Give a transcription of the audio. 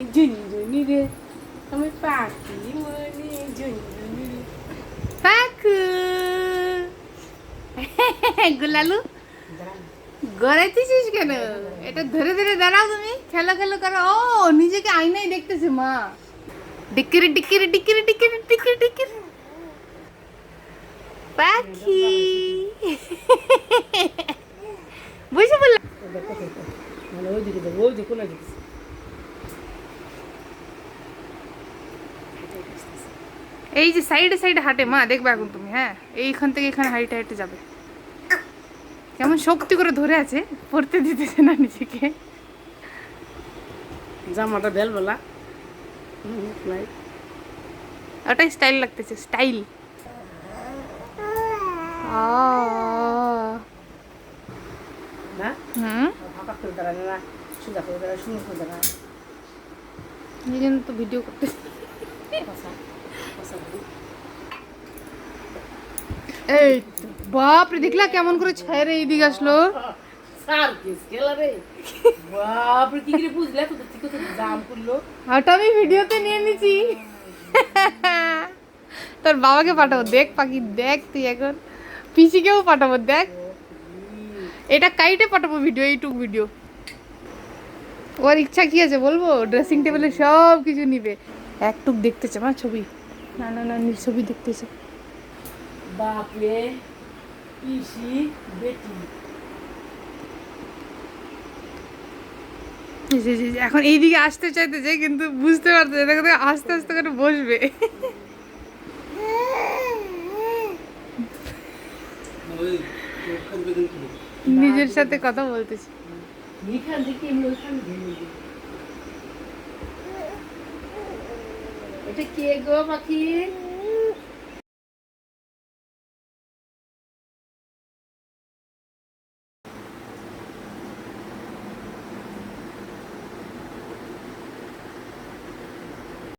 ঝুনঝুনি রে আমি পাখি মনে ঝুনঝুনি রে পাখু গুলালু গড়াইতেছিস কেন? এটা ধরে ধরে দাঁড়াও, তুমি খেলো খেলো করো। ও নিজেকে আয়নায় দেখতেছে মা। ডিকিরি ডিকিরি ডিকিরি ডিকিরি ডিকিরি ডিকিরি পাখি বুঝে বললাম। মানে ওইদিকে যাবো, ওই দিকে কোন দিকে এই যে সাইডে সাইডে হাঁটে মা, দেখবে এখন তুমি। হ্যাঁ, এইখান থেকে এখানে হাইটে হাইটে যাবে। কেমন শক্তি করে ধরে আছে, পড়তে দিতেছে না নিজেকে। জামাটা বেল বলা ওটাই স্টাইল লাগতেছে, স্টাইল। না হুম, ফাঁকা করে দাঁড়ানো না, সোজা করে দাঁড়া, সুন্দর করে দাঁড়া। এই জন্য তো ভিডিও করতে। এই তো, বাপরে দেখলা কেমন করে ছায়রে এইদিকে আসলো। সার্কিস খেলা রে, বাপরে কি করে বুঝলে তো ঠিক তো জাম করলো। ওটা আমি ভিডিওতে নিয়ে নিছি। তোর বাবাকে পাঠাবো, দেখ পাখি দেখ তুই এখন। পিসিকেও পাঠাবো, দেখ। এটা কাইটে পাঠাবো ভিডিও, এইটুক ভিডিও। ওর ইচ্ছা কি আছে বলবো? ড্রেসিং টেবিলে সব কিছু নিবে। একটুক দেখতেছে মা ছবি। না না না, ছবি দেখতেছে। বাপরে পিসি বেটি এখন এইদিকে আসতে চাইতেছে কিন্তু বুঝতে পারছে দেখো আস্তে আস্তে করে বসবে। নিজের সাথে কথা বলতেছি। এখান থেকে এমনি ওইখান ঘেমে দিই। এটা কে গো পাখি?